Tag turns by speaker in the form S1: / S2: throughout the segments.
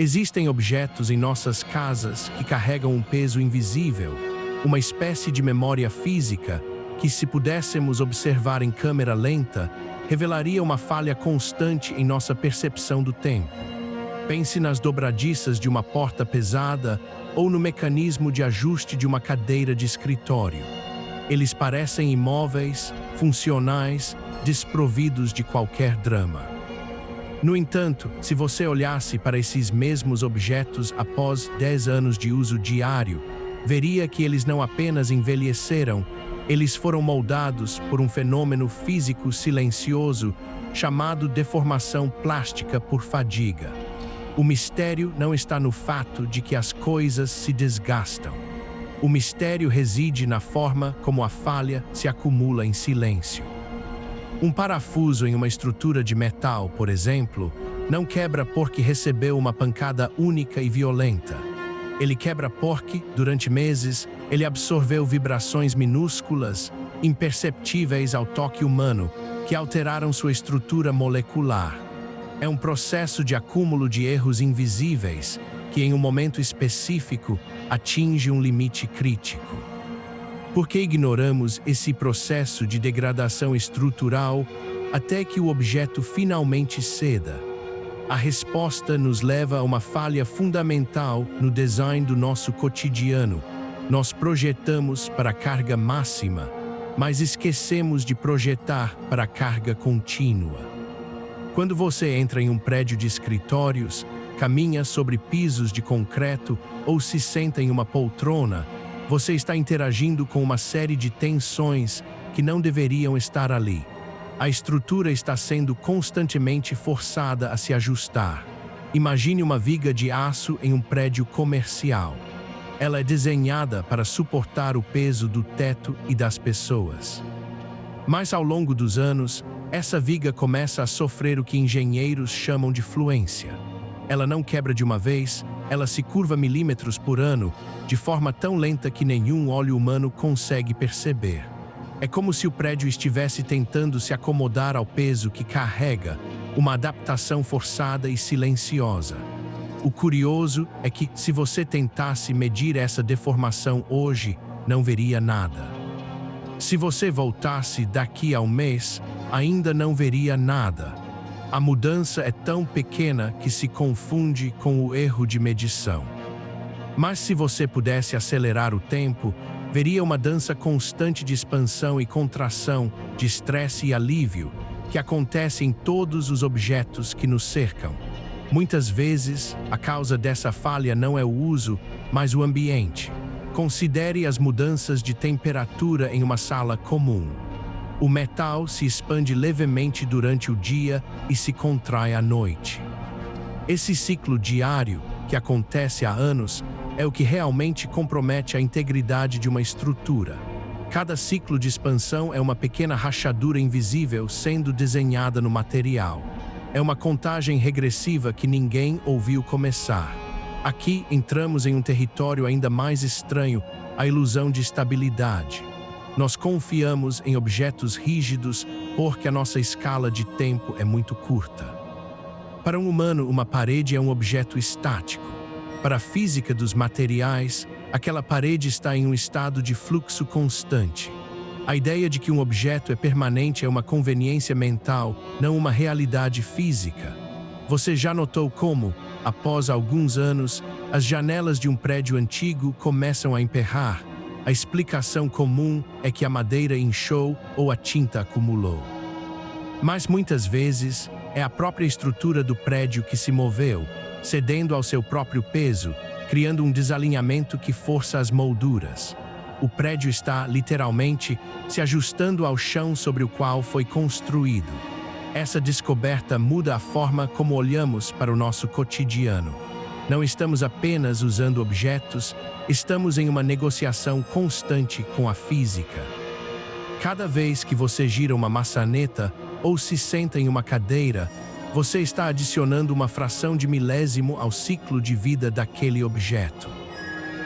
S1: Existem objetos em nossas casas que carregam um peso invisível, uma espécie de memória física que, se pudéssemos observar em câmera lenta, revelaria uma falha constante em nossa percepção do tempo. Pense nas dobradiças de uma porta pesada ou no mecanismo de ajuste de uma cadeira de escritório. Eles parecem imóveis, funcionais, desprovidos de qualquer drama. No entanto, se você olhasse para esses mesmos objetos após 10 anos de uso diário, veria que eles não apenas envelheceram, eles foram moldados por um fenômeno físico silencioso chamado deformação plástica por fadiga. O mistério não está no fato de que as coisas se desgastam. O mistério reside na forma como a falha se acumula em silêncio. Um parafuso em uma estrutura de metal, por exemplo, não quebra porque recebeu uma pancada única e violenta. Ele quebra porque, durante meses, ele absorveu vibrações minúsculas, imperceptíveis ao toque humano, que alteraram sua estrutura molecular. É um processo de acúmulo de erros invisíveis que, em um momento específico, atinge um limite crítico. Por que ignoramos esse processo de degradação estrutural até que o objeto finalmente ceda? A resposta nos leva a uma falha fundamental no design do nosso cotidiano. Nós projetamos para a carga máxima, mas esquecemos de projetar para a carga contínua. Quando você entra em um prédio de escritórios, caminha sobre pisos de concreto ou se senta em uma poltrona, você está interagindo com uma série de tensões que não deveriam estar ali. A estrutura está sendo constantemente forçada a se ajustar. Imagine uma viga de aço em um prédio comercial. Ela é desenhada para suportar o peso do teto e das pessoas. Mas ao longo dos anos, essa viga começa a sofrer o que engenheiros chamam de fluência. Ela não quebra de uma vez, ela se curva milímetros por ano, de forma tão lenta que nenhum olho humano consegue perceber. É como se o prédio estivesse tentando se acomodar ao peso que carrega, uma adaptação forçada e silenciosa. O curioso é que, se você tentasse medir essa deformação hoje, não veria nada. Se você voltasse daqui a um mês, ainda não veria nada. A mudança é tão pequena que se confunde com o erro de medição. Mas se você pudesse acelerar o tempo, veria uma dança constante de expansão e contração, de estresse e alívio, que acontece em todos os objetos que nos cercam. Muitas vezes, a causa dessa falha não é o uso, mas o ambiente. Considere as mudanças de temperatura em uma sala comum. O metal se expande levemente durante o dia e se contrai à noite. Esse ciclo diário, que acontece há anos, é o que realmente compromete a integridade de uma estrutura. Cada ciclo de expansão é uma pequena rachadura invisível sendo desenhada no material. É uma contagem regressiva que ninguém ouviu começar. Aqui entramos em um território ainda mais estranho, a ilusão de estabilidade. Nós confiamos em objetos rígidos porque a nossa escala de tempo é muito curta. Para um humano, uma parede é um objeto estático. Para a física dos materiais, aquela parede está em um estado de fluxo constante. A ideia de que um objeto é permanente é uma conveniência mental, não uma realidade física. Você já notou como, após alguns anos, as janelas de um prédio antigo começam a emperrar? A explicação comum é que a madeira inchou ou a tinta acumulou. Mas muitas vezes, é a própria estrutura do prédio que se moveu, cedendo ao seu próprio peso, criando um desalinhamento que força as molduras. O prédio está, literalmente, se ajustando ao chão sobre o qual foi construído. Essa descoberta muda a forma como olhamos para o nosso cotidiano. Não estamos apenas usando objetos, estamos em uma negociação constante com a física. Cada vez que você gira uma maçaneta ou se senta em uma cadeira, você está adicionando uma fração de milésimo ao ciclo de vida daquele objeto.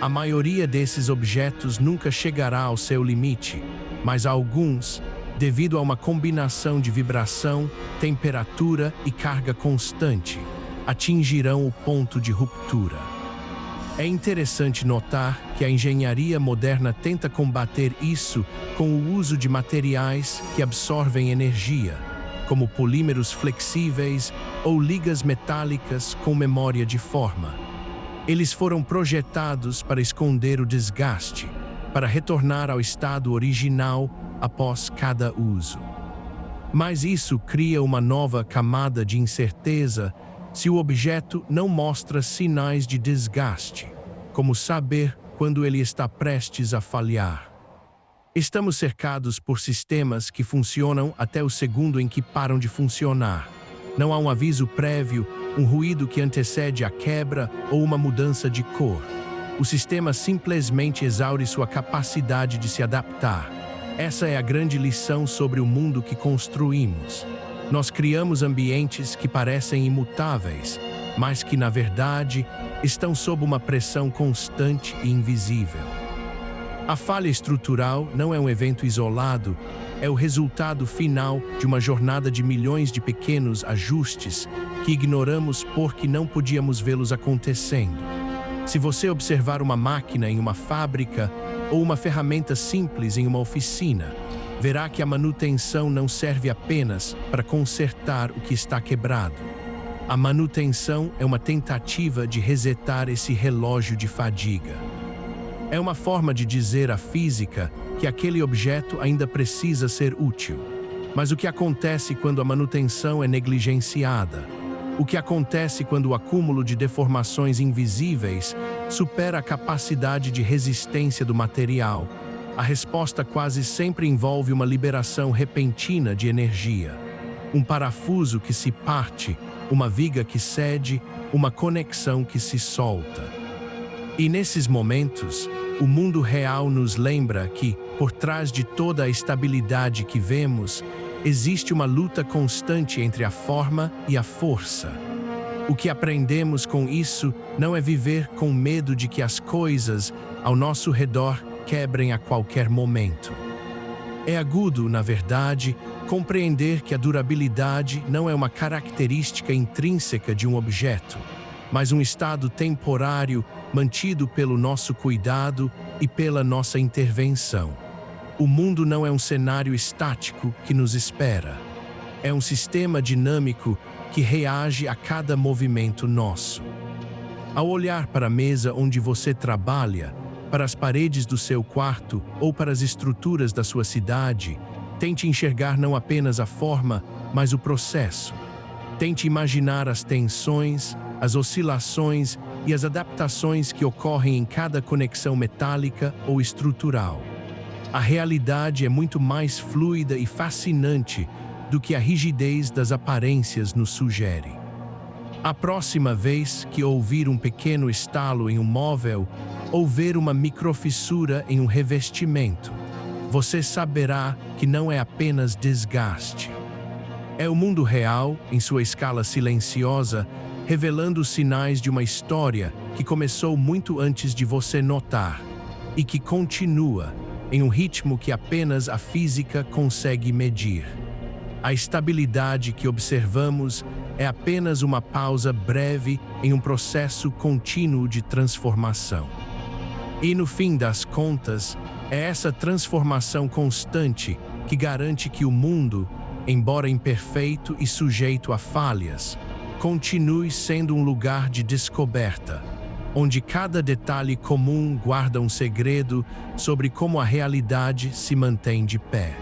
S1: A maioria desses objetos nunca chegará ao seu limite, mas alguns, devido a uma combinação de vibração, temperatura e carga constante, atingirão o ponto de ruptura. É interessante notar que a engenharia moderna tenta combater isso com o uso de materiais que absorvem energia, como polímeros flexíveis ou ligas metálicas com memória de forma. Eles foram projetados para esconder o desgaste, para retornar ao estado original após cada uso. Mas isso cria uma nova camada de incerteza se o objeto não mostra sinais de desgaste, como saber quando ele está prestes a falhar. Estamos cercados por sistemas que funcionam até o segundo em que param de funcionar. Não há um aviso prévio, um ruído que antecede a quebra ou uma mudança de cor. O sistema simplesmente exaure sua capacidade de se adaptar. Essa é a grande lição sobre o mundo que construímos. Nós criamos ambientes que parecem imutáveis, mas que, na verdade, estão sob uma pressão constante e invisível. A falha estrutural não é um evento isolado, é o resultado final de uma jornada de milhões de pequenos ajustes que ignoramos porque não podíamos vê-los acontecendo. Se você observar uma máquina em uma fábrica ou uma ferramenta simples em uma oficina, verá que a manutenção não serve apenas para consertar o que está quebrado. A manutenção é uma tentativa de resetar esse relógio de fadiga. É uma forma de dizer à física que aquele objeto ainda precisa ser útil. Mas o que acontece quando a manutenção é negligenciada? O que acontece quando o acúmulo de deformações invisíveis supera a capacidade de resistência do material? A resposta quase sempre envolve uma liberação repentina de energia. Um parafuso que se parte, uma viga que cede, uma conexão que se solta. E nesses momentos, o mundo real nos lembra que, por trás de toda a estabilidade que vemos, existe uma luta constante entre a forma e a força. O que aprendemos com isso não é viver com medo de que as coisas ao nosso redor quebrem a qualquer momento. É agudo, na verdade, compreender que a durabilidade não é uma característica intrínseca de um objeto, mas um estado temporário mantido pelo nosso cuidado e pela nossa intervenção. O mundo não é um cenário estático que nos espera. É um sistema dinâmico que reage a cada movimento nosso. Ao olhar para a mesa onde você trabalha, para as paredes do seu quarto ou para as estruturas da sua cidade, tente enxergar não apenas a forma, mas o processo. Tente imaginar as tensões, as oscilações e as adaptações que ocorrem em cada conexão metálica ou estrutural. A realidade é muito mais fluida e fascinante do que a rigidez das aparências nos sugere. A próxima vez que ouvir um pequeno estalo em um móvel ou ver uma microfissura em um revestimento, você saberá que não é apenas desgaste. É o mundo real, em sua escala silenciosa, revelando os sinais de uma história que começou muito antes de você notar e que continua em um ritmo que apenas a física consegue medir. A estabilidade que observamos é apenas uma pausa breve em um processo contínuo de transformação. E no fim das contas, é essa transformação constante que garante que o mundo, embora imperfeito e sujeito a falhas, continue sendo um lugar de descoberta, onde cada detalhe comum guarda um segredo sobre como a realidade se mantém de pé.